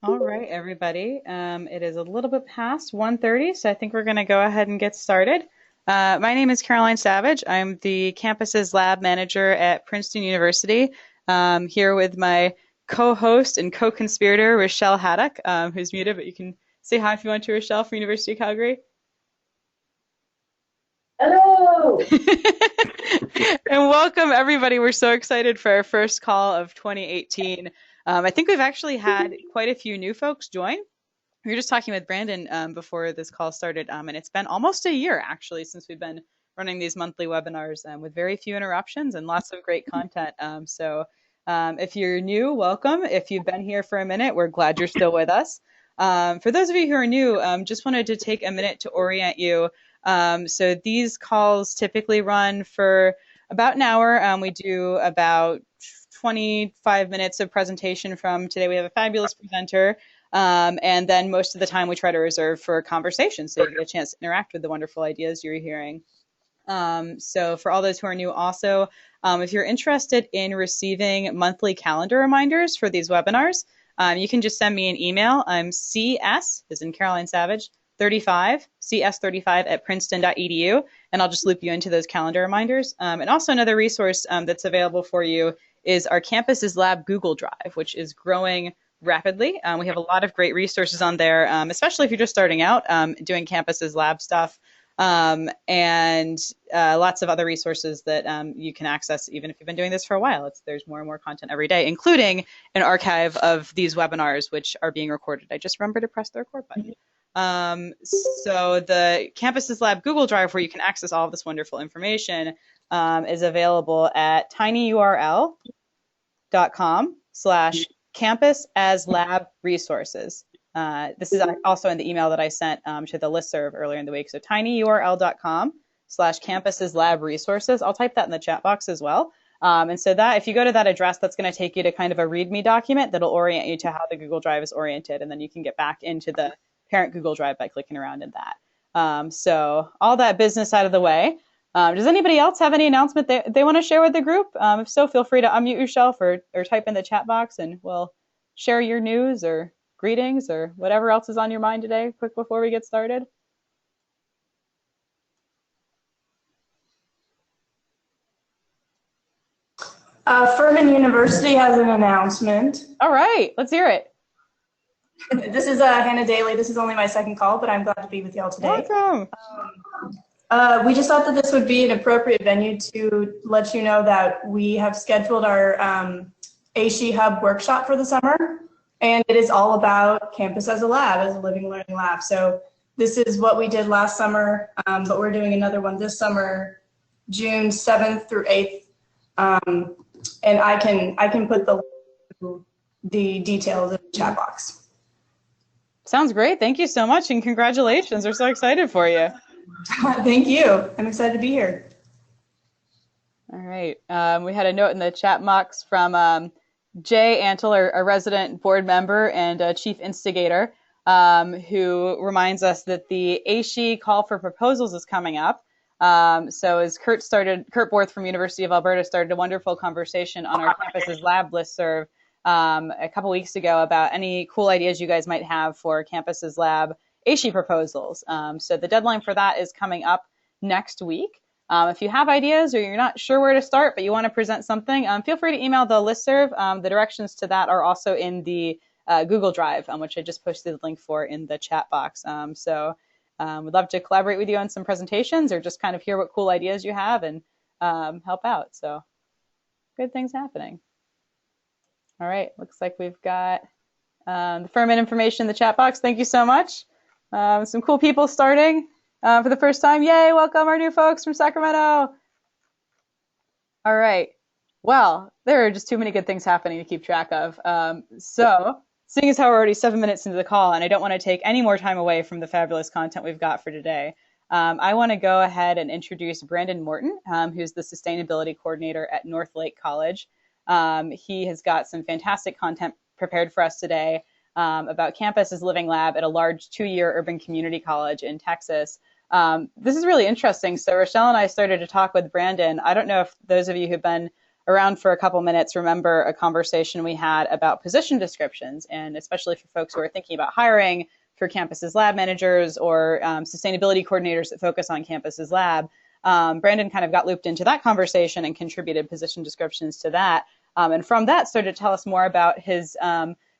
All right, everybody. It is a little bit past 1:30, so I think we're going to go ahead and get started. My name is Caroline Savage. I'm the campus's lab manager at Princeton University. Here with my co-host and co-conspirator, Rochelle Haddock, who's muted, but you can say hi if you want to, Rochelle, from University of Calgary. Hello. And welcome, everybody. We're so excited for our first call of 2018. I think we've actually had quite a few new folks join. We were just talking with Brandon before this call started, and it's been almost a year, actually, since we've been running these monthly webinars with very few interruptions and lots of great content. If you're new, welcome. If you've been here for a minute, we're glad you're still with us. For those of you who are new, just wanted to take a minute to orient you. So these calls typically run for about an hour. We do about 25 minutes of presentation from today. We have a fabulous presenter. And then most of the time we try to reserve for conversation so you get a chance to interact with the wonderful ideas you're hearing. So for all those who are new also, if you're interested in receiving monthly calendar reminders for these webinars, you can just send me an email. I'm CS, as in Caroline Savage, 35, cs35 at princeton.edu, and I'll just loop you into those calendar reminders. And also another resource that's available for you is our campus's lab Google Drive, which is growing rapidly. We have a lot of great resources on there, especially if you're just starting out doing campus's lab stuff, and lots of other resources that you can access even if you've been doing this for a while. There's more and more content every day, including an archive of these webinars, which are being recorded. I just remember to press the record button. So the campus's lab Google Drive, where you can access all of this wonderful information, is available at tinyurl.com/campus as lab resources. This is also in the email that I sent to the listserv earlier in the week. So tinyurl.com/campus as lab resources. I'll type that in the chat box as well. And so that if you go to that address, that's going to take you to kind of a README document that'll orient you to how the Google Drive is oriented. And then you can get back into the parent Google Drive by clicking around in that. So all that business out of the way. Does anybody else have any announcement they want to share with the group? If so, feel free to unmute yourself or type in the chat box and we'll share your news or greetings or whatever else is on your mind today, quick before we get started. Furman University has an announcement. All right, let's hear it. This is Hannah Daly. This is only my second call, but I'm glad to be with y'all today. Welcome. We just thought that this would be an appropriate venue to let you know that we have scheduled our ASHE Hub workshop for the summer, and it is all about campus as a lab, as a living learning lab. So this is what we did last summer, but we're doing another one this summer, June 7th through 8th. And I can put the details in the chat box. Sounds great. Thank you so much, and congratulations. We're so excited for you. Thank you. I'm excited to be here. All right. We had a note in the chat box from Jay Antle, our resident board member and chief instigator, who reminds us that the ASHE call for proposals is coming up. So as Kurt Borth from University of Alberta started a wonderful conversation on our campus's lab listserv a couple weeks ago about any cool ideas you guys might have for campus's lab ASHE proposals. So the deadline for that is coming up next week. If you have ideas or you're not sure where to start, but you want to present something, feel free to email the listserv. The directions to that are also in the Google Drive, which I just posted the link for in the chat box. We'd love to collaborate with you on some presentations or just kind of hear what cool ideas you have and help out. So good things happening. All right, looks like we've got the Furman information in the chat box. Thank you so much. Some cool people starting for the first time. Yay, welcome our new folks from Sacramento. All right, well, there are just too many good things happening to keep track of. So seeing as how we're already 7 minutes into the call and I don't want to take any more time away from the fabulous content we've got for today, I want to go ahead and introduce Brandon Morton, who's the sustainability coordinator at Northlake College. He has got some fantastic content prepared for us today about campus as living lab at a large 2-year urban community college in Texas. This is really interesting. So Rochelle and I started to talk with Brandon. I don't know if those of you who've been around for a couple minutes remember a conversation we had about position descriptions, and especially for folks who are thinking about hiring for campus's lab managers or sustainability coordinators that focus on campus's lab. Brandon kind of got looped into that conversation and contributed position descriptions to that. And from that started to tell us more about his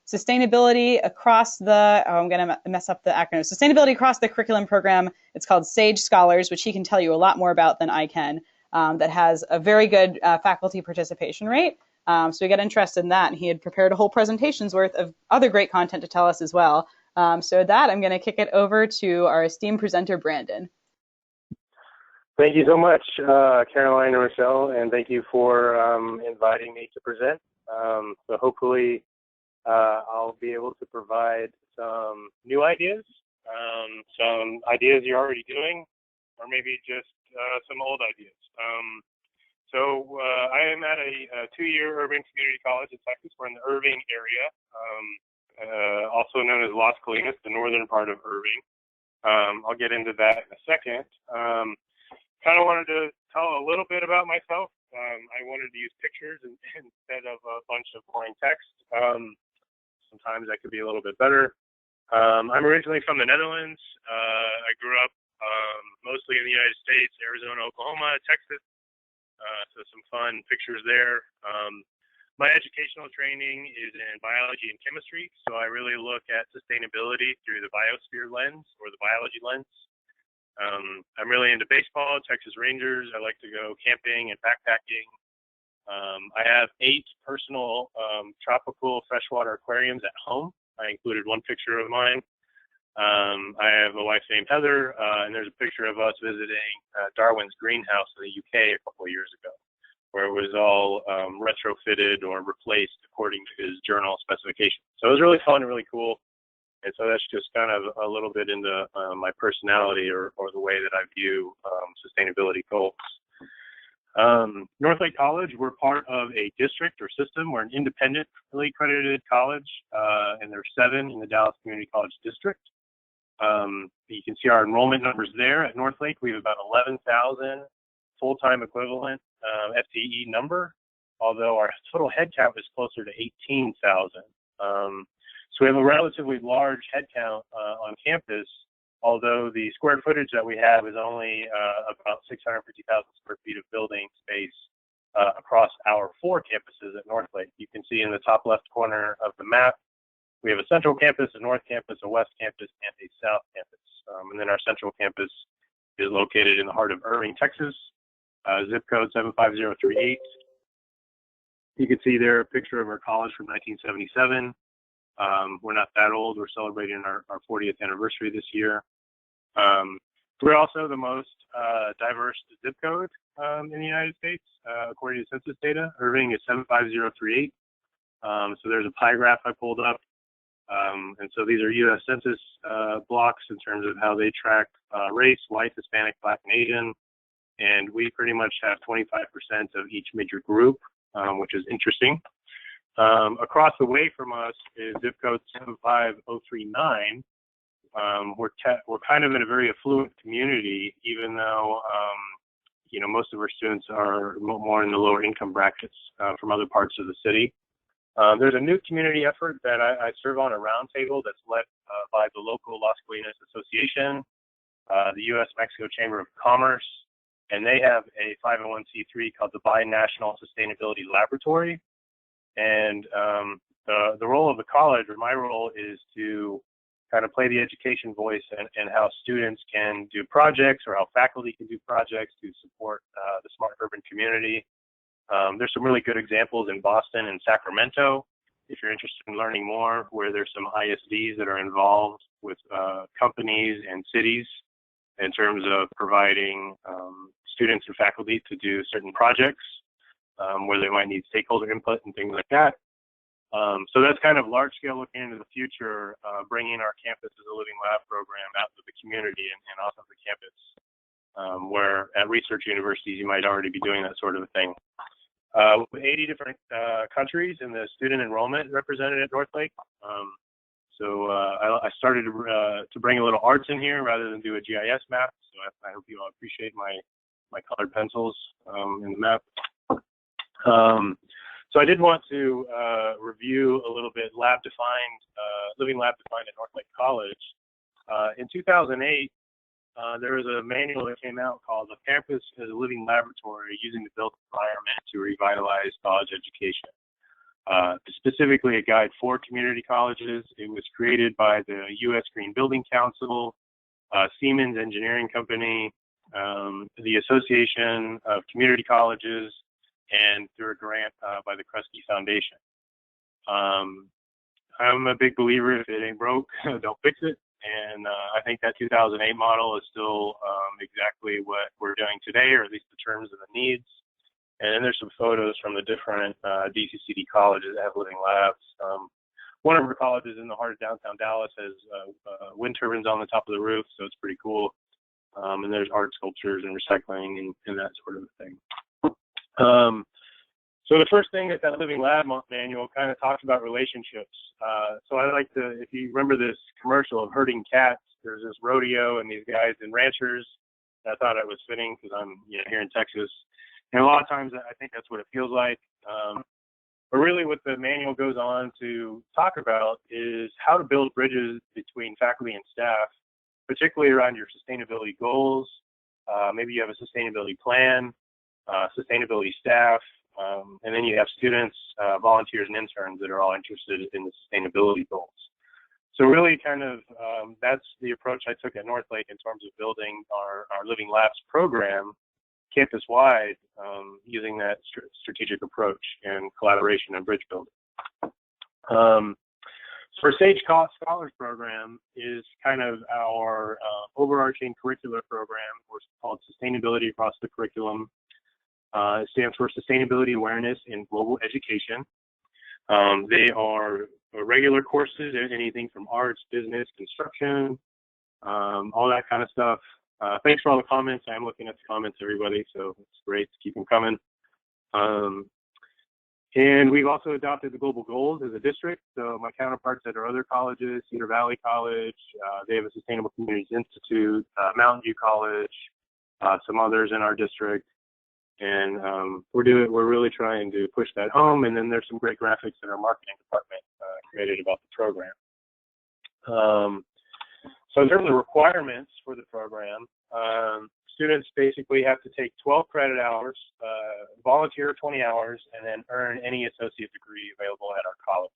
sustainability across the, I'm going to mess up the acronym, sustainability across the curriculum program. It's called SAGE Scholars, which he can tell you a lot more about than I can, that has a very good faculty participation rate. So we got interested in that, and he had prepared a whole presentation's worth of other great content to tell us as well. So with that, I'm going to kick it over to our esteemed presenter, Brandon. Thank you so much, Caroline and Rochelle, and thank you for inviting me to present. So hopefully I'll be able to provide some new ideas, some ideas you're already doing, or maybe just some old ideas. So I am at a two-year urban community college in Texas. We're in the Irving area, also known as Las Colinas, the northern part of Irving. I'll get into that in a second. Kind of wanted to tell a little bit about myself. I wanted to use pictures instead of a bunch of boring text. Sometimes that could be a little bit better. I'm originally from the Netherlands. I grew up mostly in the United States, Arizona, Oklahoma, Texas. So some fun pictures there. My educational training is in biology and chemistry, so I really look at sustainability through the biosphere lens or the biology lens. I'm really into baseball, Texas Rangers. I like to go camping and backpacking. I have 8 personal tropical freshwater aquariums at home. I included one picture of mine. I have a wife named Heather, and there's a picture of us visiting Darwin's greenhouse in the UK a couple of years ago, where it was all retrofitted or replaced according to his journal specifications. So it was really fun and really cool. And so that's just kind of a little bit into my personality or the way that I view sustainability goals. Northlake College, we're part of a district or system. We're an independently accredited college, and there's 7 in the Dallas Community College District. You can see our enrollment numbers there. At Northlake, we have about 11,000 full-time equivalent FTE number, although our total headcount is closer to 18,000. So we have a relatively large headcount on campus, although the square footage that we have is only about 650,000 square feet of building space across our 4 campuses at Northlake. You can see in the top left corner of the map, we have a central campus, a north campus, a west campus, and a south campus. And then our central campus is located in the heart of Irving, Texas, zip code 75038. You can see there a picture of our college from 1977. We're not that old. We're celebrating our 40th anniversary this year. We're also the most diverse zip code in the United States, according to census data. Irving is 75038. So there's a pie graph I pulled up. And so these are U.S. Census blocks in terms of how they track race, white, Hispanic, Black, and Asian. And we pretty much have 25% of each major group, which is interesting. Across the way from us is zip code 75039. We're kind of in a very affluent community, even though most of our students are more in the lower income brackets from other parts of the city. There's a new community effort that I serve on, a roundtable that's led by the local Las Colinas Association, the U.S.-Mexico Chamber of Commerce, and they have a 501c3 called the Binational Sustainability Laboratory. And the role of the college, or my role, is to kind of play the education voice and how students can do projects or how faculty can do projects to support the smart urban community. There's some really good examples in Boston and Sacramento, if you're interested in learning more, where there's some ISVs that are involved with companies and cities in terms of providing students and faculty to do certain projects where they might need stakeholder input and things like that. So that's kind of large scale looking into the future, bringing our campus as a living lab program out to the community and off of the campus, where at research universities you might already be doing that sort of a thing. With 80 different countries in the student enrollment represented at Northlake. So I started to bring a little arts in here rather than do a GIS map. So I hope you all appreciate my colored pencils in the map. So I did want to review a little bit living lab defined at Northlake College. In 2008, there was a manual that came out called "The Campus as a Living Laboratory: Using the Built Environment to Revitalize College Education." Specifically, a guide for community colleges. It was created by the U.S. Green Building Council, Siemens Engineering Company, the Association of Community Colleges, and through a grant by the Kresge Foundation. I'm a big believer, if it ain't broke, don't fix it. And I think that 2008 model is still exactly what we're doing today, or at least the terms of the needs. And then there's some photos from the different DCCD colleges that have living labs. One of our colleges in the heart of downtown Dallas has wind turbines on the top of the roof, so it's pretty cool. And there's art sculptures and recycling and that sort of thing. So the first thing that living lab manual kind of talks about relationships. So I like to, if you remember this commercial of herding cats, there's this rodeo and these guys and ranchers. I thought it was fitting because I'm here in Texas. And a lot of times I think that's what it feels like. But really what the manual goes on to talk about is how to build bridges between faculty and staff, particularly around your sustainability goals. Maybe you have a sustainability plan, sustainability staff, and then you have students, volunteers, and interns that are all interested in the sustainability goals. So really kind of that's the approach I took at Northlake in terms of building our Living Labs program campus-wide, using that strategic approach and collaboration and bridge building. So our Sage Scholars Program is kind of our overarching curricular program, or it's called Sustainability Across the Curriculum. It stands for Sustainability Awareness in Global Education. They are regular courses, anything from arts, business, construction, all that kind of stuff. Thanks for all the comments. I'm looking at the comments, everybody, so it's great to keep them coming. And we've also adopted the global goals as a district. So my counterparts at our other colleges, Cedar Valley College, they have a Sustainable Communities Institute, Mountain View College, some others in our district. And we're really trying to push that home. And then there's some great graphics in our marketing department created about the program. So in terms of requirements for the program, students basically have to take 12 credit hours, volunteer 20 hours, and then earn any associate degree available at our college.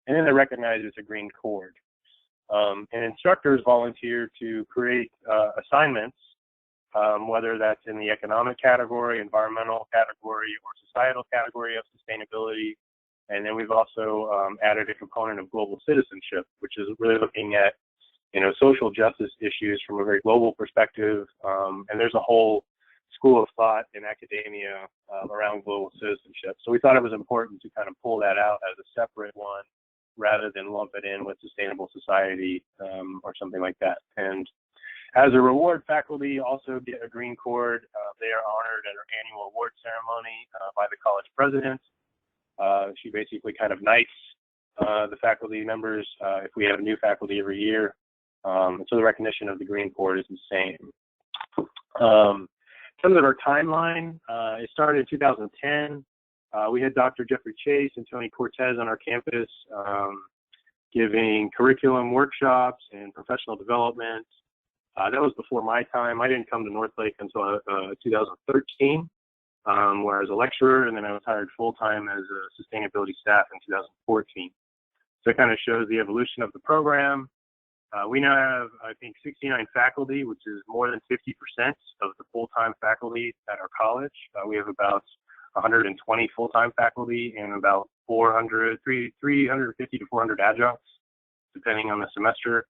And then they're recognized as a green cord. And instructors volunteer to create assignments, whether that's in the economic category, environmental category, or societal category of sustainability. And then we've also added a component of global citizenship, which is really looking at social justice issues from a very global perspective. And there's a whole school of thought in academia around global citizenship. So we thought it was important to kind of pull that out as a separate one rather than lump it in with sustainable society or something like that. And as a reward, faculty also get a green cord. They are honored at our annual award ceremony by the college president. She basically kind of knights the faculty members if we have new faculty every year. So the recognition of the green cord is the same. In terms of our timeline, it started in 2010. We had Dr. Jeffrey Chase and Tony Cortez on our campus giving curriculum workshops and professional development. That was before my time. I didn't come to Northlake until 2013, where I was a lecturer, and then I was hired full-time as a sustainability staff in 2014. So it kind of shows the evolution of the program. We now have, I think, 69 faculty, which is more than 50% of the full-time faculty at our college. We have about 120 full-time faculty and about 350 to 400 adjuncts, depending on the semester.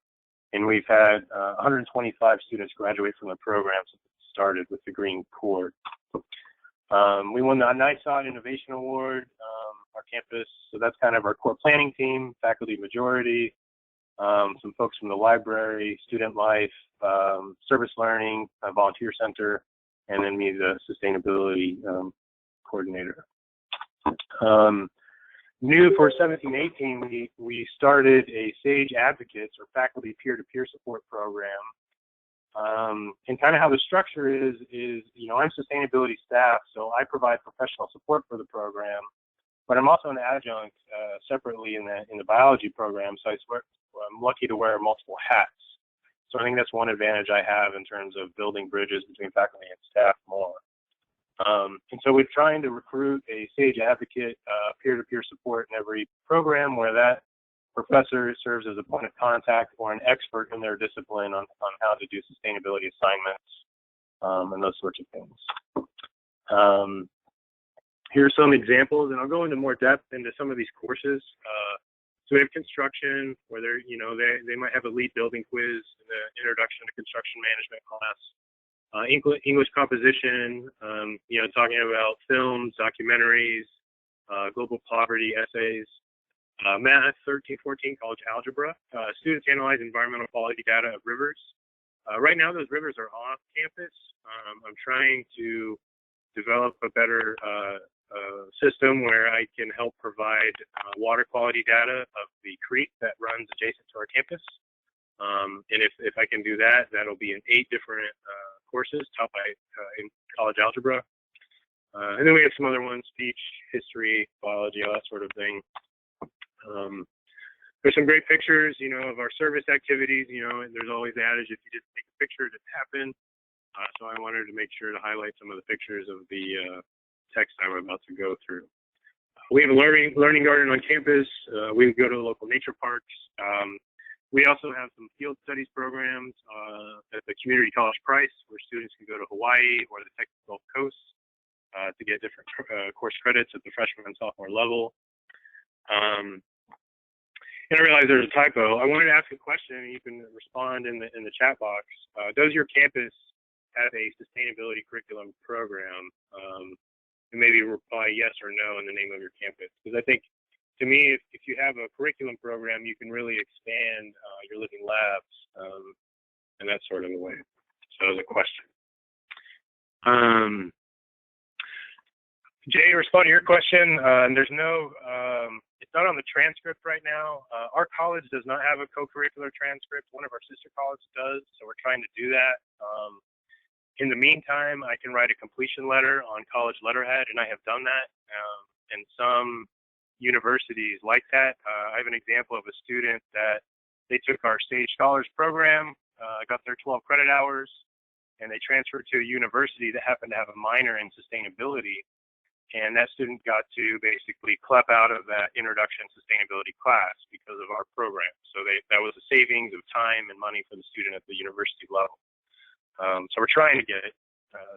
And we've had 125 students graduate from the program since it started with the green cord. We won the NISOT Innovation Award, our campus. So that's kind of our core planning team, faculty majority, some folks from the library, student life, service learning, volunteer center, and then me, the sustainability coordinator. New for 17-18, we started a SAGE Advocates or Faculty Peer-to-Peer Support Program. And kind of how the structure is, I'm sustainability staff, so I provide professional support for the program, but I'm also an adjunct separately in the biology program, so I'm lucky to wear multiple hats. So I think that's one advantage I have in terms of building bridges between faculty and staff more. And so we're trying to recruit a SAGE advocate, peer-to-peer support in every program where that professor serves as a point of contact or an expert in their discipline on how to do sustainability assignments and those sorts of things. Here are some examples, and I'll go into more depth into some of these courses. So we have construction, where they might have a lead building quiz in the Introduction to Construction Management class. English composition, talking about films, documentaries, global poverty essays. Math 13-14, college algebra. Students analyze environmental quality data of rivers. Right now, those rivers are off campus. I'm trying to develop a better system where I can help provide water quality data of the creek that runs adjacent to our campus. And if I can do that, that'll be in 8 different courses taught by in college algebra. And then we have some other ones: speech, history, biology, all that sort of thing. There's some great pictures, of our service activities. And there's always the adage, if you didn't take a picture, it didn't happen. So I wanted to make sure to highlight some of the pictures of the text I'm about to go through. We have a learning garden on campus. We go to the local nature parks. We also have some field studies programs at the Community College Price, where students can go to Hawaii or the Texas Gulf Coast to get different course credits at the freshman and sophomore level. And I realize there's a typo. I wanted to ask a question, and you can respond in the chat box. Does your campus have a sustainability curriculum program? And maybe reply yes or no in the name of your campus. Because I think, to me, if you have a curriculum program, you can really expand your living labs in that sort of a way. So the question. Jay, to respond to your question, there's no, it's not on the transcript right now. Our college does not have a co-curricular transcript. One of our sister colleges does, so we're trying to do that. In the meantime, I can write a completion letter on college letterhead, and I have done that. And some universities like that. I have an example of a student that they took our SAGE Scholars program, got their 12 credit hours, and they transferred to a university that happened to have a minor in sustainability. And that student got to basically clap out of that introduction sustainability class because of our program. So that was a savings of time and money for the student at the university level. So we're trying to get it,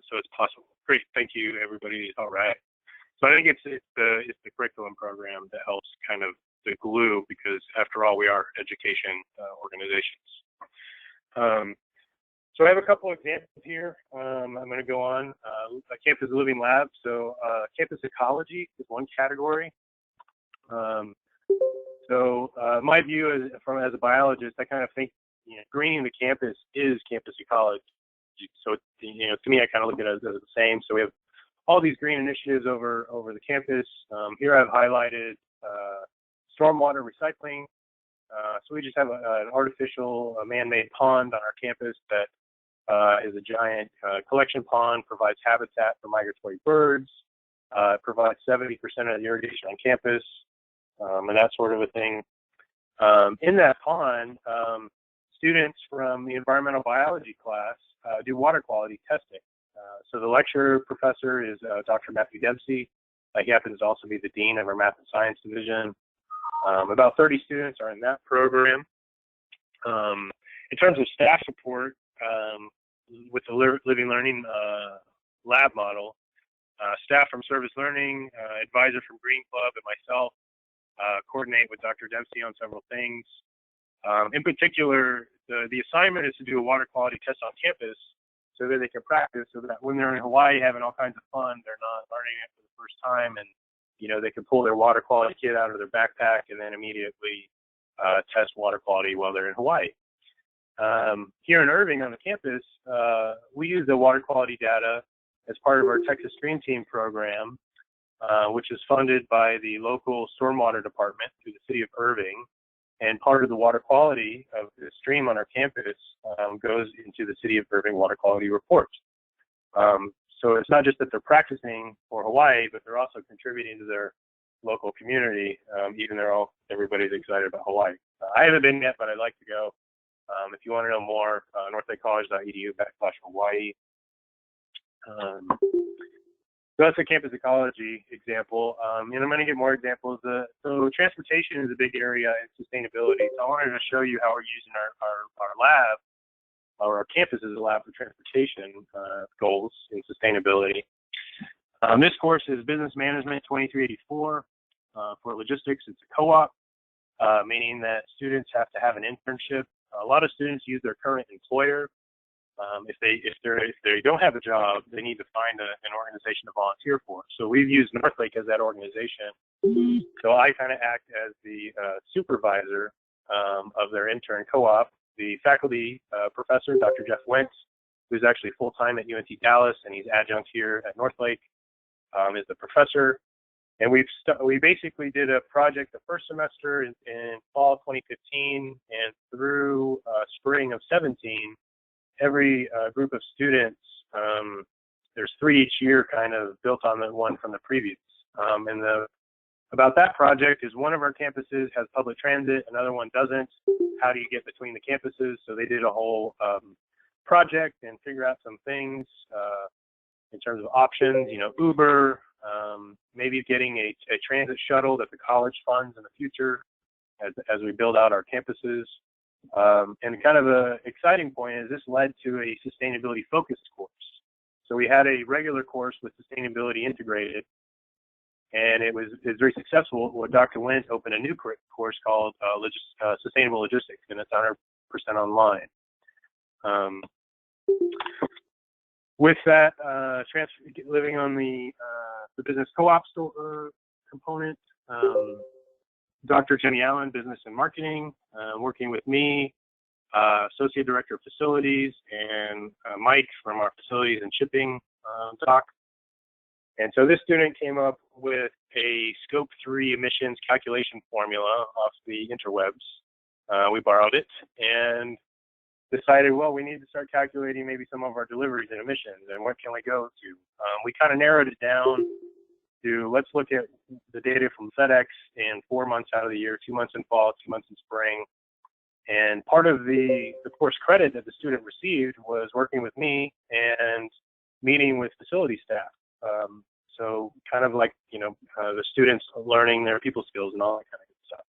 so it's possible. Great, thank you, everybody. All right. So I think it's the curriculum program that helps kind of the glue, because after all, we are education organizations. So I have a couple examples here. I'm going to go on. Campus Living Lab. So campus ecology is one category. My view as a biologist, I kind of think greening the campus is campus ecology. So to me, I kind of look at it as the same. So we have all these green initiatives over the campus. Here I've highlighted stormwater recycling. So we just have an artificial man-made pond on our campus that is a giant collection pond, provides habitat for migratory birds, provides 70% of the irrigation on campus, and that sort of a thing. In that pond, students from the environmental biology class do water quality testing. So the lecturer professor is Dr. Matthew Dempsey. He happens to also be the dean of our math and science division. About 30 students are in that program. In terms of staff support, with the Living Learning lab model, staff from Service Learning, advisor from Green Club, and myself coordinate with Dr. Dempsey on several things. In particular, the assignment is to do a water quality test on campus so that they can practice, so that when they're in Hawaii having all kinds of fun, they're not learning it for the first time, and they can pull their water quality kit out of their backpack and then immediately test water quality while they're in Hawaii. Here in Irving on the campus, we use the water quality data as part of our Texas Stream Team program, which is funded by the local stormwater department through the city of Irving. And part of the water quality of the stream on our campus goes into the City of Irving water quality report. So it's not just that they're practicing for Hawaii, but they're also contributing to their local community, even though everybody's excited about Hawaii. I haven't been yet, but I'd like to go. If you want to know more, northlakecollege.edu/Hawaii. So that's a campus ecology example. And I'm going to get more examples. So transportation is a big area in sustainability. So I wanted to show you how we're using our lab, or our campus as a lab for transportation goals in sustainability. This course is Business Management 2384 for logistics. It's a co-op, meaning that students have to have an internship. A lot of students use their current employer. If they don't have a job, they need to find an organization to volunteer for. So we've used Northlake as that organization. So I kind of act as the supervisor of their intern co-op. The faculty professor, Dr. Jeff Wentz, who's actually full-time at UNT Dallas, and he's adjunct here at Northlake, is the professor. And we basically did a project the first semester in fall of 2015 and through spring of 17. Every group of students, there's 3 each year, kind of built on the one from the previous. And about that project is one of our campuses has public transit, another one doesn't. How do you get between the campuses? So they did a whole project and figure out some things in terms of options, Uber, maybe getting a transit shuttle that the college funds in the future as we build out our campuses. And kind of an exciting point is this led to a sustainability focused course. So we had a regular course with sustainability integrated, and it was very successful. Well, Dr. Wentz opened a new course called Sustainable Logistics, and it's 100% online. With that, living on the business co-op component, Dr. Jenny Allen, Business and Marketing, working with me, Associate Director of Facilities, and Mike from our Facilities and Shipping doc. And so this student came up with a Scope 3 emissions calculation formula off the interwebs. We borrowed it and decided, well, we need to start calculating maybe some of our deliveries and emissions, and what can we go to? We kind of narrowed it down to, let's look at the data from FedEx in 4 months out of the year, 2 months in fall, 2 months in spring. And part of the course credit that the student received was working with me and meeting with facility staff. So kind of like, the students learning their people skills and all that kind of good stuff.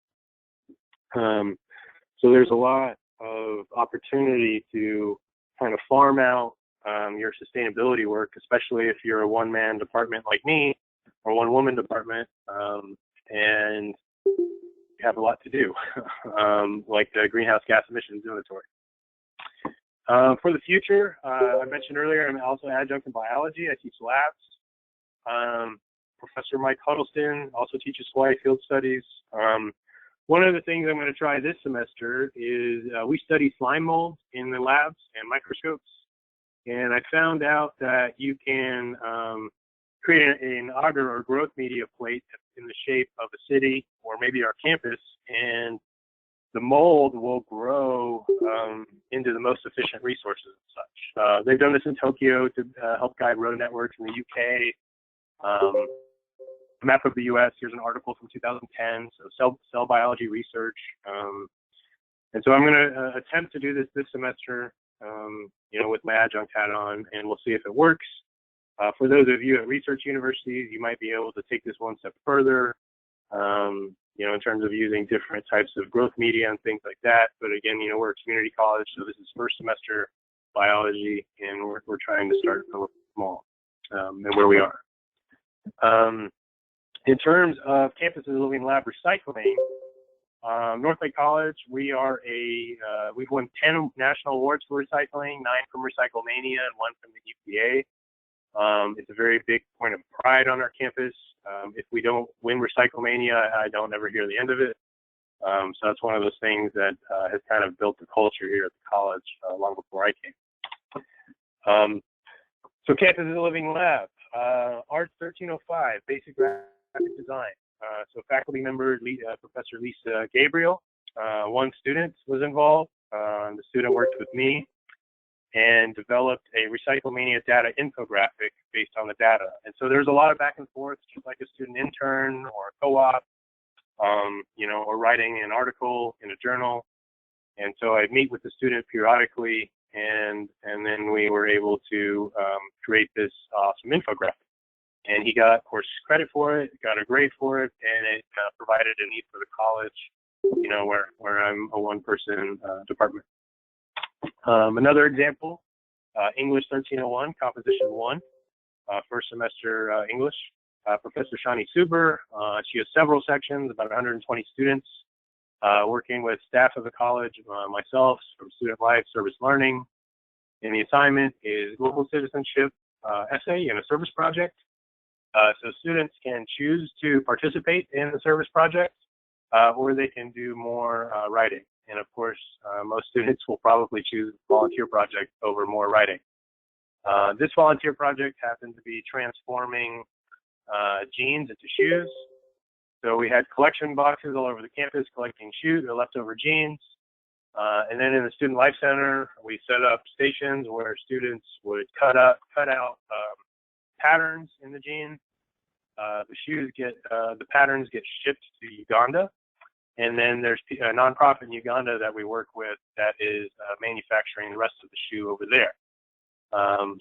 So there's a lot of opportunity to kind of farm out your sustainability work, especially if you're a one-man department like me, or one-woman department, and you have a lot to do, like the greenhouse gas emissions inventory. For the future, I mentioned earlier, I'm also adjunct in biology. I teach labs. Professor Mike Huddleston also teaches Hawaii field studies. One of the things I'm going to try this semester is we study slime molds in the labs and microscopes. And I found out that you can create an agar or growth media plate in the shape of a city or maybe our campus, and the mold will grow into the most efficient resources and such. They've done this in Tokyo to help guide road networks in the UK. Map of the U.S. Here's an article from 2010. So cell biology research. And so I'm going to attempt to do this semester, with my adjunct hat on, and we'll see if it works. For those of you at research universities, you might be able to take this one step further, in terms of using different types of growth media and things like that. But again, we're a community college, so this is first semester biology, and we're trying to start a little small, and where we are. In terms of campuses living lab recycling, Northlake College, we've won 10 national awards for recycling, 9 from RecycleMania and 1 from the EPA. It's a very big point of pride on our campus. If we don't win RecycleMania, I don't ever hear the end of it. So that's one of those things that has kind of built the culture here at the college long before I came. So campus is a living lab. Art 1305, basic graphic design. So faculty member, Professor Lisa Gabriel. one student was involved. The student worked with me and developed a RecycleMania data infographic based on the data. And so there's a lot of back and forth, just like a student intern or a co-op, you know, or writing an article in a journal. And so I'd meet with the student periodically, and then we were able to create this awesome infographic. And he got course credit for it, got a grade for it, and it provided a need for the college, you know, where I'm a one-person department. Another example, English 1301, Composition 1, first semester English. Professor Shani Suber, she has several sections, about 120 students, working with staff of the college, myself, from student life, service learning. And the assignment is global citizenship essay in a service project. So students can choose to participate in the service project, or they can do more writing. And of course, most students will probably choose volunteer project over more writing. This volunteer project happened to be transforming jeans into shoes. So we had collection boxes all over the campus collecting shoes or leftover jeans. And then in the Student Life Center, we set up stations where students would cut out patterns in the jeans. The shoes the patterns get shipped to Uganda. And then there's a nonprofit in Uganda that we work with that is manufacturing the rest of the shoe over there.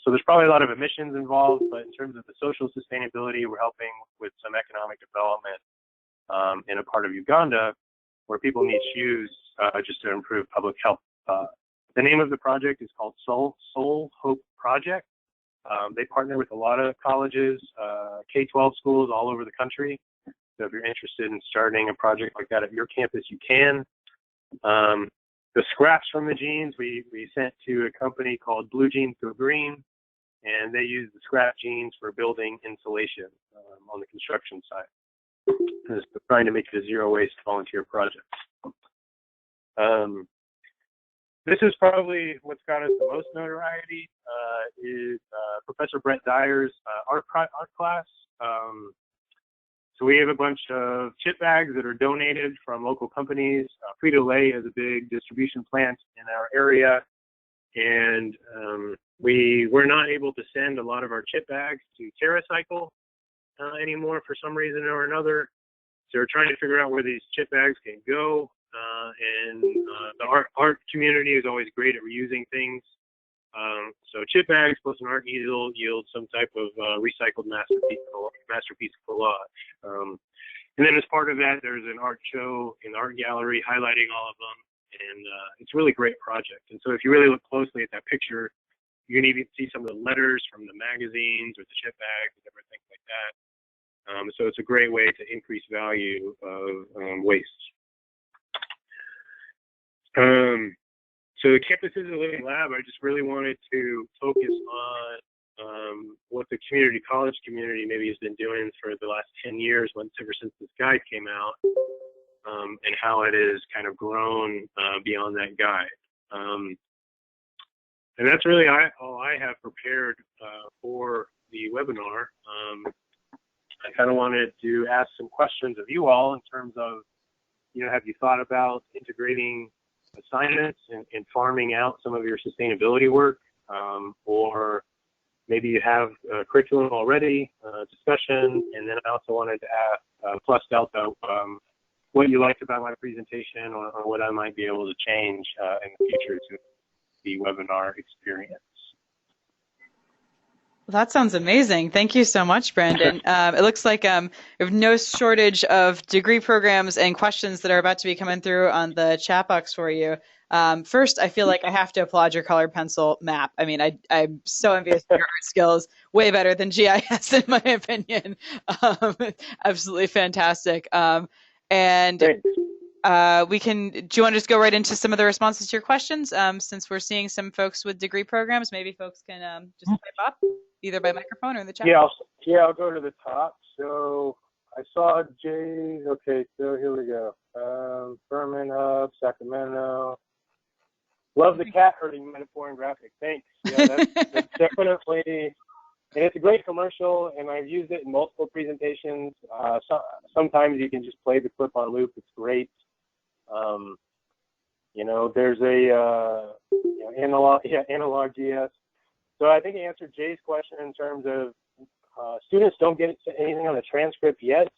So there's probably a lot of emissions involved, but in terms of the social sustainability, we're helping with some economic development in a part of Uganda where people need shoes just to improve public health. The name of the project is called Soul Hope Project. They partner with a lot of colleges, K-12 schools all over the country. So if you're interested in starting a project like that at your campus, you can. The scraps from the jeans we sent to a company called Blue Jeans Go Green, and they use the scrap jeans for building insulation on the construction side. Just trying to make it a zero waste volunteer project. This is probably what's got us the most notoriety is Professor Brett Dyer's art class. So we have a bunch of chip bags that are donated from local companies. Frito-Lay has a big distribution plant in our area, and we were not able to send a lot of our chip bags to TerraCycle anymore for some reason or another. So we're trying to figure out where these chip bags can go. And the art community is always great at reusing things. So chip bags plus an art easel yield some type of recycled masterpiece collage. And then as part of that, there's an art show in the art gallery highlighting all of them. And it's a really great project. And so if you really look closely at that picture, you can even see some of the letters from the magazines or the chip bags and different things like that. So it's a great way to increase value of waste. So the campus is a living lab. I just really wanted to focus on what the community college community maybe has been doing for the last 10 years, ever since this guide came out, and how it has kind of grown beyond that guide. And that's really all I have prepared for the webinar. I kind of wanted to ask some questions of you all in terms of, you know, have you thought about integrating assignments and farming out some of your sustainability work, or maybe you have a curriculum already, discussion, and then I also wanted to ask plus delta what you liked about my presentation or what I might be able to change in the future to the webinar experience. Well, that sounds amazing. Thank you so much, Brandon. It looks like we have no shortage of degree programs and questions that are about to be coming through on the chat box for you. First, I feel like I have to applaud your colored pencil map. I mean, I'm so envious of your art skills. Way better than GIS, in my opinion. Absolutely fantastic. And do you want to just go right into some of the responses to your questions? Since we're seeing some folks with degree programs, maybe folks can just type up either by microphone or in the chat. I'll go to the top. So I saw Jay. Okay, so here we go. Furman Hub, Sacramento. Love the cat herding metaphor and graphic. Thanks. Yeah, that's definitely, and it's a great commercial, and I've used it in multiple presentations. Sometimes you can just play the clip on loop. It's great. There's a analog GS. So I think I answered Jay's question in terms of students don't get anything on the transcript yet.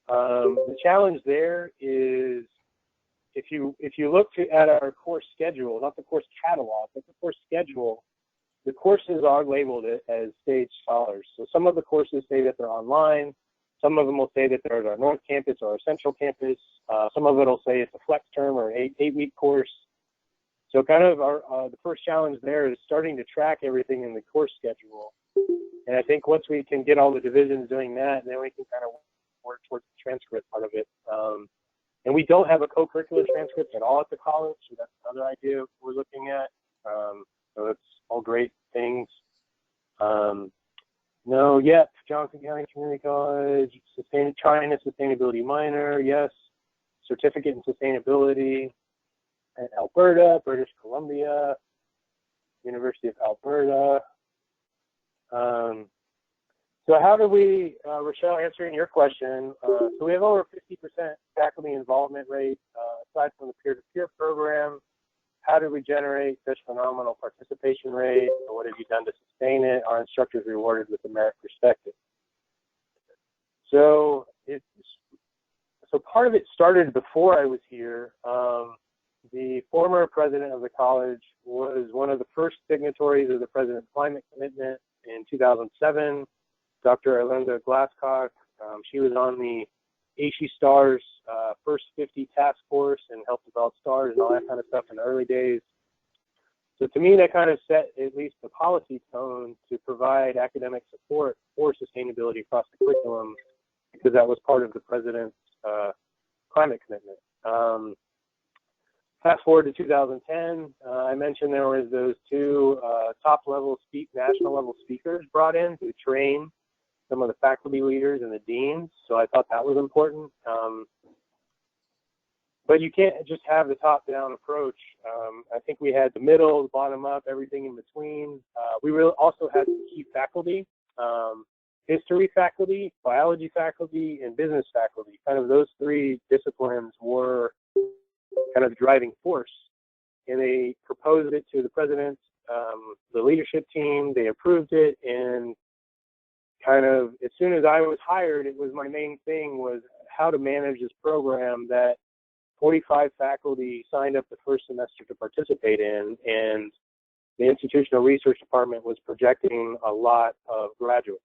The challenge there is if you look at our course schedule, not the course catalog, but the course schedule, the courses are labeled as stage scholars. So some of the courses say that they're online. Some of them will say that they're at our North Campus or our Central Campus. Some of it will say it's a flex term or an eight-week course. So kind of the first challenge there is starting to track everything in the course schedule. And I think once we can get all the divisions doing that, then we can kind of work towards the transcript part of it. And we don't have a co-curricular transcript at all at the college, so that's another idea we're looking at. So that's all great things. No, yep, Johnson County Community College, China Sustainability Minor, yes. Certificate in Sustainability at Alberta, British Columbia, University of Alberta. So how do we, Rochelle, answering your question, so we have over 50% faculty involvement rate, aside from the peer-to-peer program. How did we generate such phenomenal participation rate? Or what have you done to sustain it? Our instructors rewarded with a merit perspective. So part of it started before I was here. The former president of the college was one of the first signatories of the President's Climate Commitment in 2007, Dr. Erlinda Glasscock. She was on the ASHE STARS first 50 task force and helped develop STARS and all that kind of stuff in the early days. So to me, that kind of set at least the policy tone to provide academic support for sustainability across the curriculum, because that was part of the president's climate commitment. Fast forward to 2010, I mentioned there was those two top-level national-level speakers brought in to train some of the faculty leaders and the deans, so I thought that was important. But you can't just have the top-down approach. I think we had the middle, the bottom-up, everything in between. We really also had some key faculty, history faculty, biology faculty, and business faculty. Kind of those three disciplines were kind of the driving force. And they proposed it to the president, the leadership team, they approved it, and kind of as soon as I was hired, it was my main thing was how to manage this program that 45 faculty signed up the first semester to participate in, and the institutional research department was projecting a lot of graduates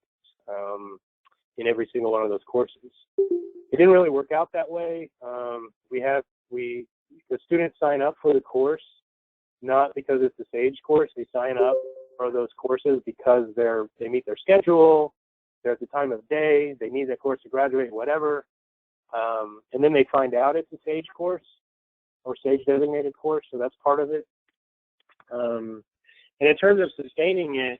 in every single one of those courses. It didn't really work out that way. The students sign up for the course not because it's a SAGE course. They sign up for those courses because they meet their schedule, they're at the time of day, they need that course to graduate, whatever. And then they find out it's a SAGE course or SAGE designated course, so that's part of it. And in terms of sustaining it,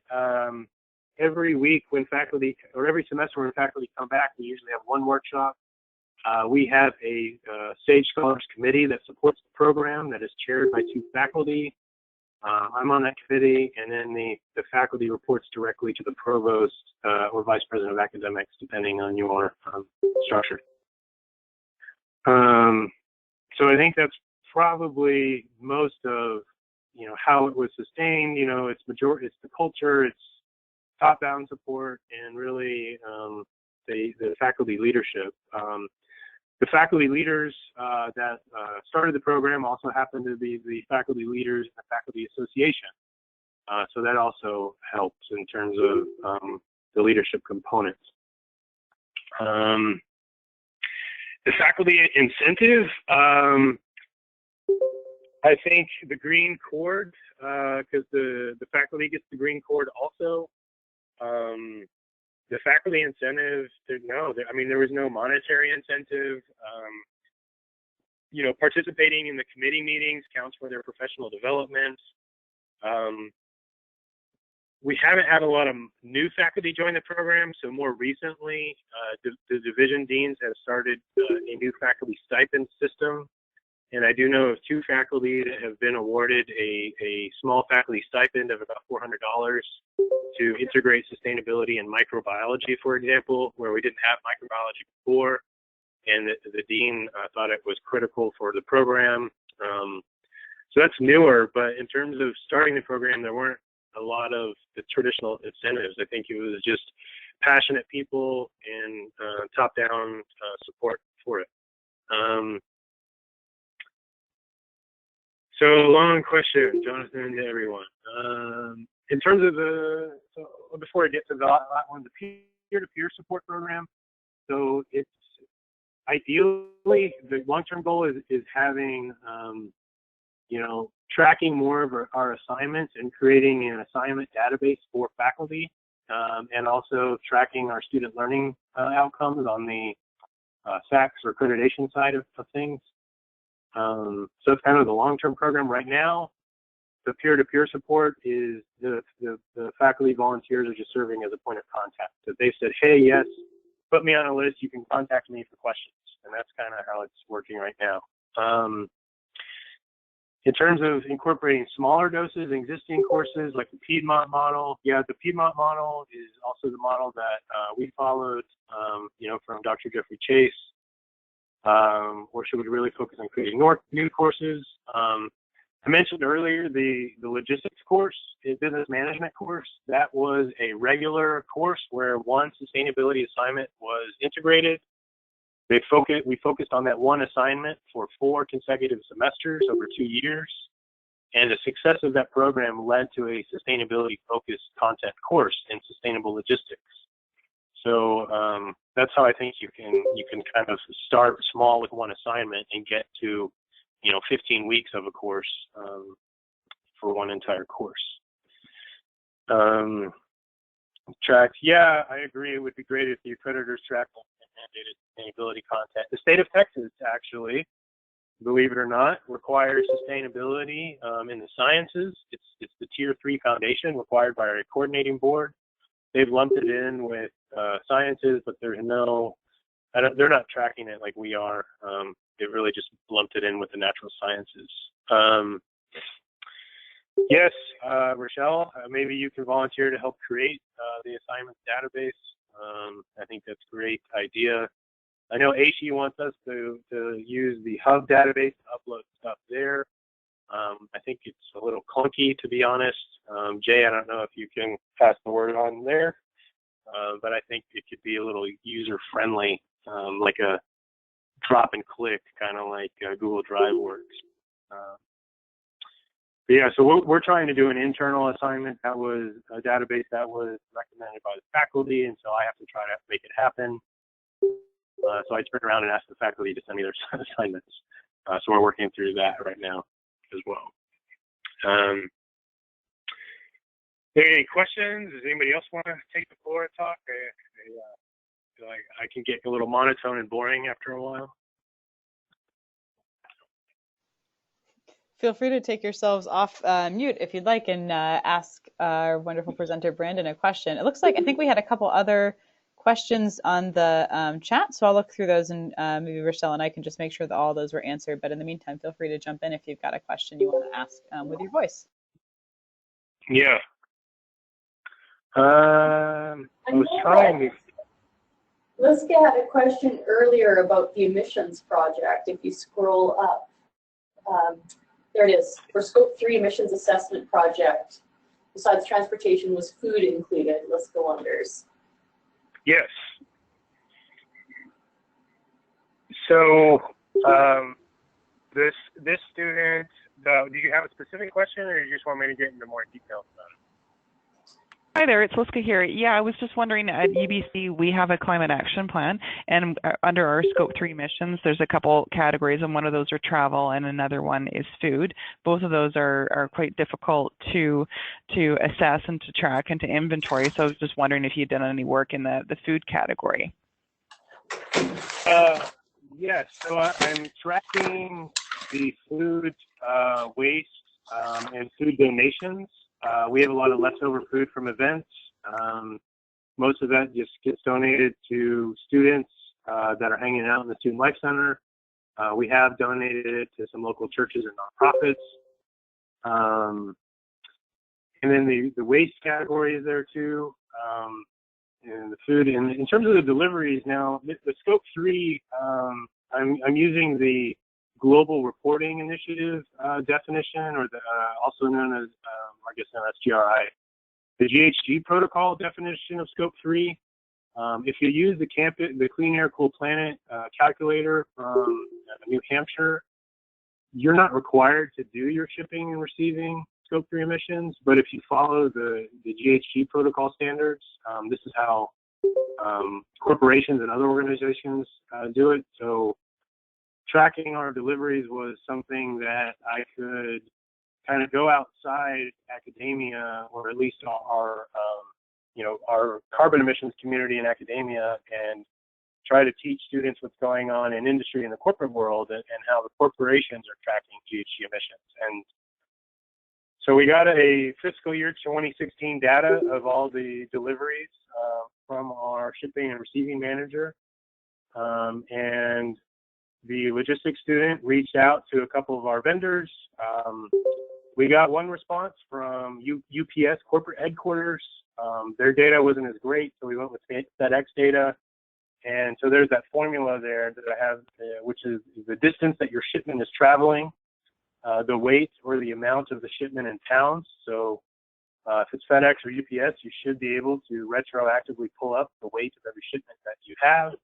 every week when faculty, or every semester when faculty come back, we usually have one workshop. We have a SAGE Scholars Committee that supports the program that is chaired by two faculty. I'm on that committee, and then the faculty reports directly to the provost or vice president of academics, depending on your structure. So I think that's probably most of how it was sustained. It's the culture, it's top-down support, and really the faculty leadership. The faculty leaders that started the program also happen to be the faculty leaders in the faculty association. So that also helps in terms of the leadership components. The faculty incentive, I think the green cord, because the faculty gets the green cord also. The faculty incentive, there was no monetary incentive. Participating in the committee meetings counts for their professional development. We haven't had a lot of new faculty join the program, so more recently, the division deans have started a new faculty stipend system. And I do know of two faculty that have been awarded a small faculty stipend of about $400 to integrate sustainability and microbiology, for example, where we didn't have microbiology before. and the dean thought it was critical for the program. So that's newer, but in terms of starting the program, there weren't a lot of the traditional incentives. I think it was just passionate people and top-down support for it. So long question, Jonathan, to everyone. In terms of before I get to that one, the peer-to-peer support program, so it's ideally, the long-term goal is having, tracking more of our assignments and creating an assignment database for faculty, and also tracking our student learning outcomes on the SACS or accreditation side of things. So it's kind of the long-term program right now. The peer-to-peer support is the faculty volunteers are just serving as a point of contact. So they said, hey, yes, put me on a list. You can contact me for questions. And that's kind of how it's working right now. In terms of incorporating smaller doses in existing courses, like the Piedmont model, the Piedmont model is also the model that we followed, from Dr. Jeffrey Chase. Or should we really focus on creating new courses? I mentioned earlier the logistics course, the business management course. That was a regular course where one sustainability assignment was integrated. We focused on that one assignment for 4 consecutive semesters over 2 years. And the success of that program led to a sustainability-focused content course in sustainable logistics. So that's how I think you can kind of start small with one assignment and get to 15 weeks of a course for one entire course. Tracked, yeah, I agree. It would be great if the accreditors tracked mandated sustainability content. The state of Texas, actually, believe it or not, requires sustainability in the sciences. It's the Tier 3 foundation required by our coordinating board. They've lumped it in with sciences, but they're not tracking it like we are. They've really just lumped it in with the natural sciences. Yes, Rochelle, maybe you can volunteer to help create the assignments database. I think that's a great idea. I know Aishi wants us to use the Hub database to upload stuff there. I think it's a little clunky, to be honest. Jay, I don't know if you can pass the word on there, but I think it could be a little user-friendly, like a drop and click, kind of like Google Drive works. But yeah, so we're trying to do an internal assignment. That was a database that was recommended by the faculty, and so I have to try to make it happen. So I turned around and asked the faculty to send me their assignments. So we're working through that right now as well. Any questions? Does anybody else want to take the floor and talk? I feel like I can get a little monotone and boring after a while. Feel free to take yourselves off mute if you'd like and ask our wonderful presenter, Brandon, a question. It looks like I think we had a couple other questions on the chat, so I'll look through those and maybe Rochelle and I can just make sure that all those were answered. But in the meantime, feel free to jump in if you've got a question you want to ask with your voice. Yeah. I was trying to... Liska had a question earlier about the emissions project. If you scroll up, there it is. For Scope 3 emissions assessment project, besides transportation, was food included? Liska wonders. Yes. So this student, do you have a specific question, or you just want me to get into more details about it? Hi there, it's Liska here. Yeah, I was just wondering, at UBC, we have a climate action plan, and under our Scope 3 emissions, there's a couple categories, and one of those are travel, and another one is food. Both of those are quite difficult to assess and to track and to inventory, so I was just wondering if you'd done any work in the food category. Yes, so I'm tracking the food waste and food donations. We have a lot of leftover food from events. Most of that just gets donated to students that are hanging out in the Student Life Center. We have donated it to some local churches and nonprofits. And then the waste category is there too. and the food. And in terms of the deliveries now, the scope 3, I'm using the Global Reporting Initiative definition, or the also known as, I guess now that's GRI, the GHG protocol definition of scope 3. If you use the Clean Air Cool Planet calculator from New Hampshire, you're not required to do your shipping and receiving scope 3 emissions, but if you follow the GHG protocol standards, this is how corporations and other organizations do it. So tracking our deliveries was something that I could kind of go outside academia, or at least our carbon emissions community in academia, and try to teach students what's going on in industry and the corporate world, and how the corporations are tracking GHG emissions. And so we got a fiscal year 2016 data of all the deliveries from our shipping and receiving manager. And the logistics student reached out to a couple of our vendors. We got one response from UPS corporate headquarters. Their data wasn't as great, so we went with FedEx data. And so there's that formula there that I have, which is the distance that your shipment is traveling, the weight or the amount of the shipment in pounds. So if it's FedEx or UPS, you should be able to retroactively pull up the weight of every shipment that you have.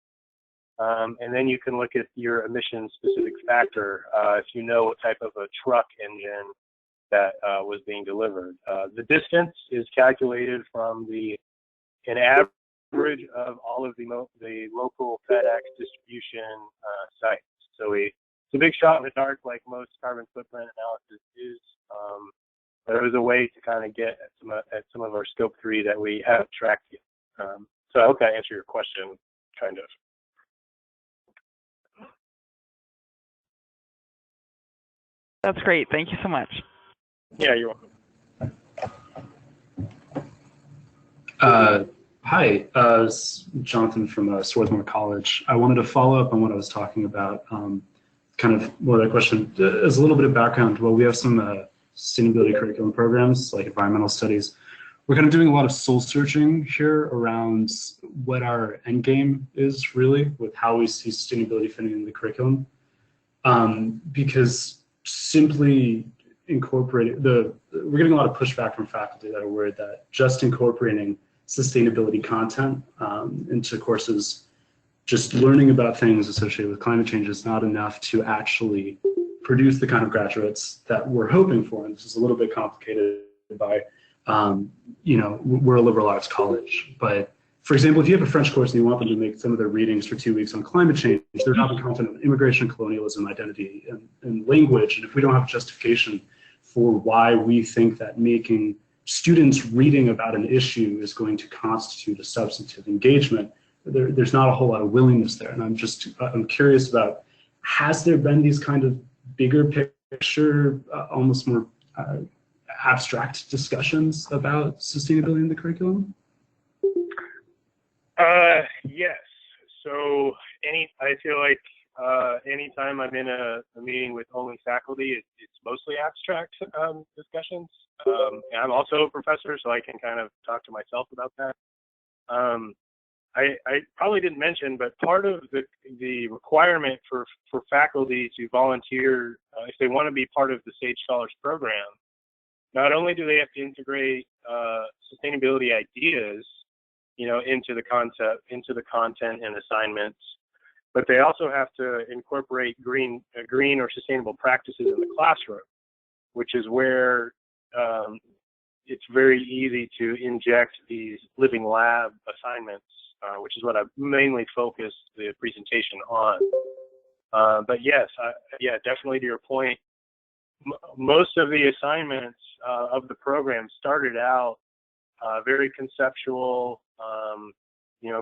And then you can look at your emission specific factor if you know what type of a truck engine that was being delivered. The distance is calculated from an average of all of the local FedEx distribution sites. So it's a big shot in the dark, like most carbon footprint analysis is. But it was a way to kind of get at some of our scope 3 that we haven't tracked yet. So I hope that answered your question, kind of. That's great. Thank you so much. Yeah, you're welcome. Hi, it's Jonathan from Swarthmore College. I wanted to follow up on what I was talking about. Kind of more of a question, as a little bit of background. Well, we have some sustainability curriculum programs like environmental studies. We're kind of doing a lot of soul searching here around what our end game is really with how we see sustainability fitting in the curriculum. Because simply incorporating we're getting a lot of pushback from faculty that are worried that just incorporating sustainability content into courses, just learning about things associated with climate change is not enough to actually produce the kind of graduates that we're hoping for. And this is a little bit complicated by, we're a liberal arts college, but for example, if you have a French course and you want them to make some of their readings for 2 weeks on climate change, they're having content on immigration, colonialism, identity, and language. And if we don't have justification for why we think that making students reading about an issue is going to constitute a substantive engagement, there's not a whole lot of willingness there. And I'm curious about, has there been these kind of bigger picture, almost more abstract discussions about sustainability in the curriculum? Yes. So I feel like anytime I'm in a meeting with only faculty, it's mostly abstract discussions. And I'm also a professor, so I can kind of talk to myself about that. I probably didn't mention, but part of the requirement for faculty to volunteer, if they want to be part of the Sage Scholars program, not only do they have to integrate sustainability ideas, into the content and assignments, but they also have to incorporate green or sustainable practices in the classroom, which is where it's very easy to inject these living lab assignments, which is what I've mainly focused the presentation on. But yes, definitely to your point, most of the assignments of the program started out very conceptual,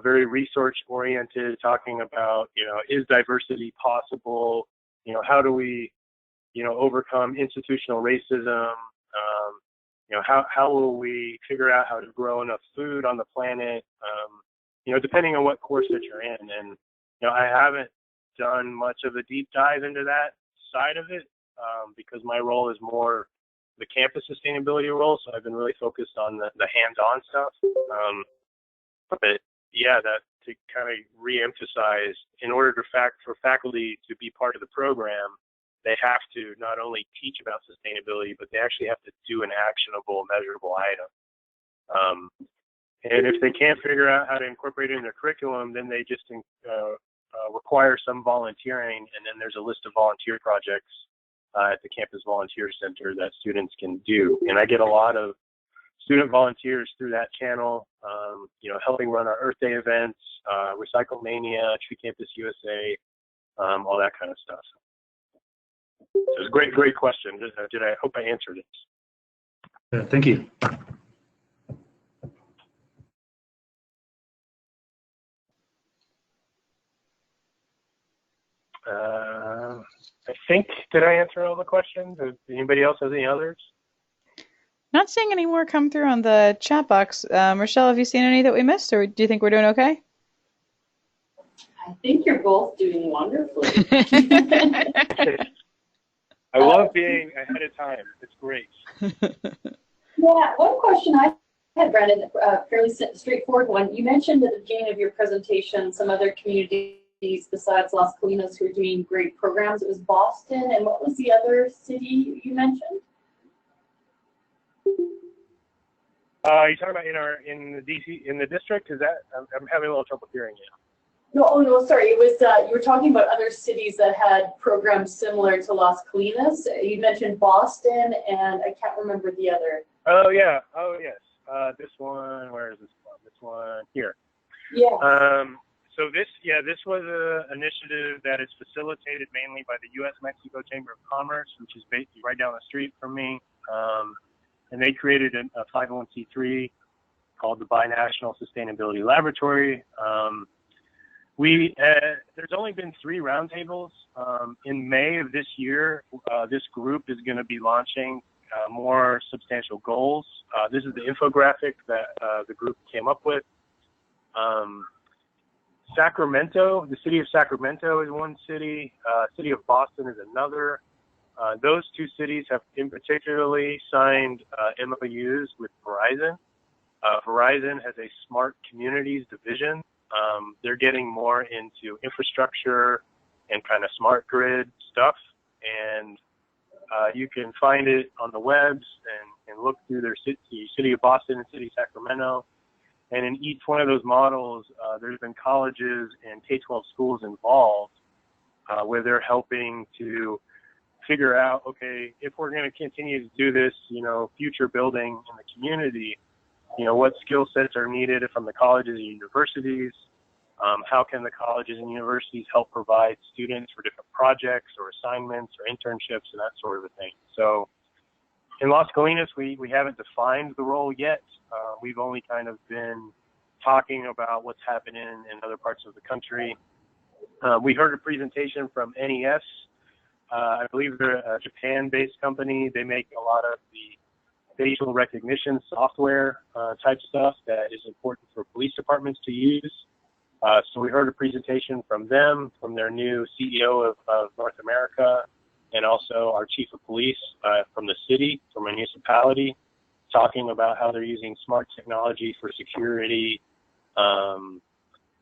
very research oriented, talking about, is diversity possible? How do we, overcome institutional racism? How will we figure out how to grow enough food on the planet? Depending on what course that you're in. And, I haven't done much of a deep dive into that side of it because my role is more the campus sustainability role. So I've been really focused on the hands-on stuff. But that to kind of re-emphasize, in order for faculty to be part of the program, they have to not only teach about sustainability, but they actually have to do an actionable, measurable item. And if they can't figure out how to incorporate it in their curriculum, then they just require some volunteering, and then there's a list of volunteer projects at the Campus Volunteer Center that students can do. And I get a lot of student volunteers through that channel, helping run our Earth Day events, RecycleMania, Tree Campus USA, all that kind of stuff. So it's a great question. I hope I answered it? Yeah, thank you. I think, did I answer all the questions? Anybody else have any others? Not seeing any more come through on the chat box. Rochelle, have you seen any that we missed, or do you think we're doing okay? I think you're both doing wonderfully. I love being ahead of time. It's great. Yeah, one question I had, Brandon, fairly straightforward one. You mentioned at the beginning of your presentation some other communities besides Las Colinas who are doing great programs. It was Boston, and what was the other city you mentioned? You're talking about in the district? Is that I'm having a little trouble hearing you. No, oh no, sorry. It was you were talking about other cities that had programs similar to Las Colinas. You mentioned Boston, and I can't remember the other. Oh yeah. Oh yes. This one. Where is this one? This one here. Yeah. So this was an initiative that is facilitated mainly by the U.S.-Mexico Chamber of Commerce, which is based right down the street from me. And they created a 501c3 called the Binational Sustainability Laboratory. There's only been 3 roundtables. In May of this year, this group is going to be launching more substantial goals. This is the infographic that the group came up with. Sacramento, the city of Sacramento is one city. City of Boston is another. Those 2 cities have in particularly signed MOUs with Verizon. Verizon has a smart communities division. They're getting more into infrastructure and kind of smart grid stuff. And you can find it on the webs and look through their city of Boston and city of Sacramento. And in each one of those models, there's been colleges and K-12 schools involved where they're helping to figure out, okay, if we're going to continue to do this, future building in the community, what skill sets are needed from the colleges and universities? How can the colleges and universities help provide students for different projects or assignments or internships and that sort of a thing? So in Las Colinas, we haven't defined the role yet. We've only kind of been talking about what's happening in other parts of the country. We heard a presentation from NES. I believe they're a Japan-based company. They make a lot of the facial recognition software type stuff that is important for police departments to use. So we heard a presentation from them, from their new CEO of North America, and also our chief of police from the city, from a municipality, talking about how they're using smart technology for security,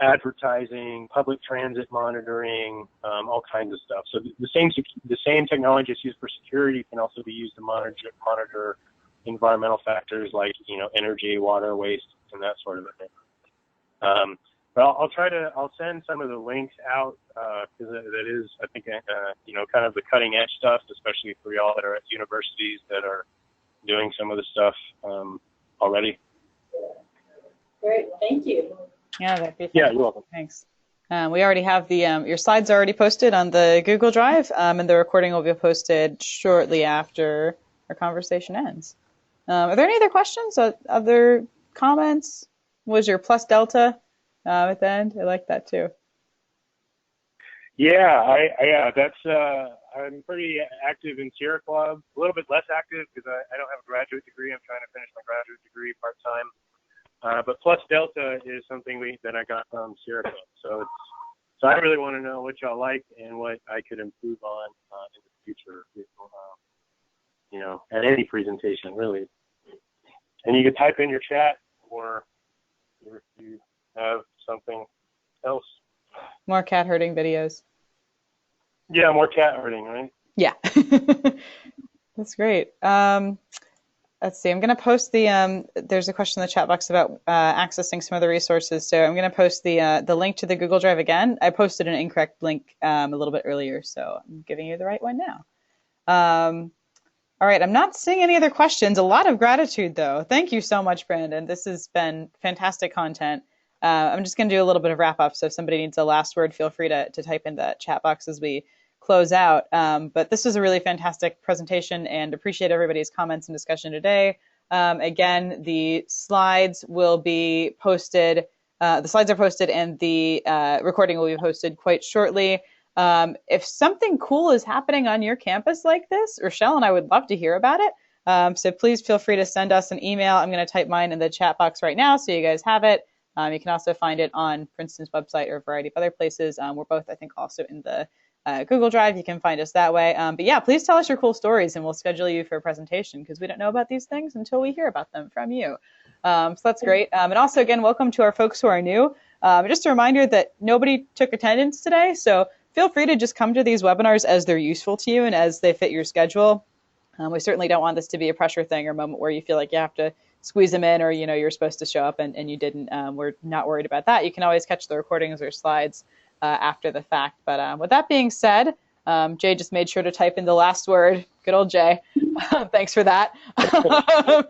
advertising, public transit monitoring, all kinds of stuff. So the same technology that's used for security can also be used to monitor environmental factors like energy, water, waste, and that sort of a thing. But I'll send some of the links out because that is, I think, kind of the cutting edge stuff, especially for y'all that are at universities that are doing some of the stuff already. Great, thank you. Yeah, that'd be fun. Yeah, you're welcome. Thanks. We already have the your slides are already posted on the Google Drive, and the recording will be posted shortly after our conversation ends. Are there any other questions? Other comments? Was your plus delta at the end? I like that too. Yeah, that's I'm pretty active in Sierra Club. A little bit less active because I don't have a graduate degree. I'm trying to finish my graduate degree part time. But plus delta is something that I got from Sierra Club. So I really want to know what y'all like and what I could improve on in the future. At any presentation really. And you can type in your chat, or if you have something else. More cat herding videos. Yeah, more cat herding, right? Yeah. That's great. Let's see. I'm going to post the. There's a question in the chat box about accessing some of the resources. So I'm going to post the link to the Google Drive again. I posted an incorrect link a little bit earlier, so I'm giving you the right one now. All right. I'm not seeing any other questions. A lot of gratitude, though. Thank you so much, Brandon. This has been fantastic content. I'm just going to do a little bit of wrap up. So if somebody needs a last word, feel free to type in the chat box as we close out. But this was a really fantastic presentation and appreciate everybody's comments and discussion today. Again, the slides will be posted. The slides are posted and the recording will be posted quite shortly. If something cool is happening on your campus like this, Rochelle and I would love to hear about it. So please feel free to send us an email. I'm going to type mine in the chat box right now so you guys have it. You can also find it on Princeton's website or a variety of other places. We're both, I think, also in the Google Drive. You can find us that way. But yeah, please tell us your cool stories and we'll schedule you for a presentation because we don't know about these things until we hear about them from you. So that's great. And also, again, welcome to our folks who are new. Just a reminder that nobody took attendance today, so feel free to just come to these webinars as they're useful to you and as they fit your schedule. We certainly don't want this to be a pressure thing or a moment where you feel like you have to squeeze them in or, you know, you're supposed to show up and you didn't. We're not worried about that. You can always catch the recordings or slides after the fact. But with that being said, Jay just made sure to type in the last word. Good old Jay. Thanks for that. I got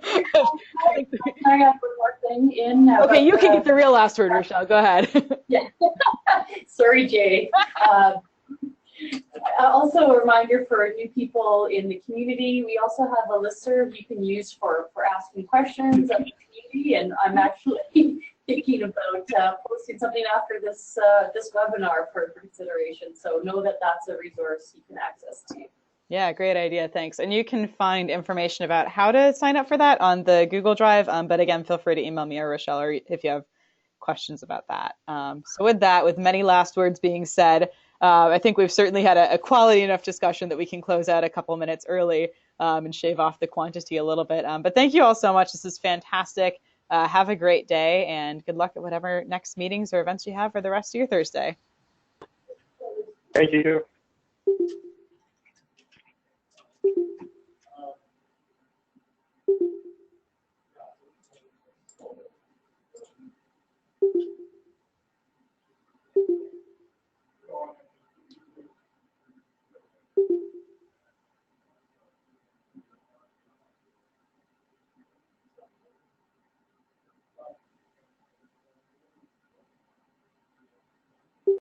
one more thing in. Okay, you can get the real last word, Rochelle. Go ahead. Yeah. Sorry, Jay. Also a reminder for new people in the community, we also have a listserv you can use for asking questions of the community, and I'm actually thinking about posting something after this this webinar for consideration. So know that that's a resource you can access to. Yeah, great idea. Thanks. And you can find information about how to sign up for that on the Google Drive. But again, feel free to email me or Rochelle or if you have questions about that. So with that, with many last words being said, I think we've certainly had a quality enough discussion that we can close out a couple minutes early and shave off the quantity a little bit. But thank you all so much. This is fantastic. Have a great day and good luck at whatever next meetings or events you have for the rest of your Thursday. Thank you.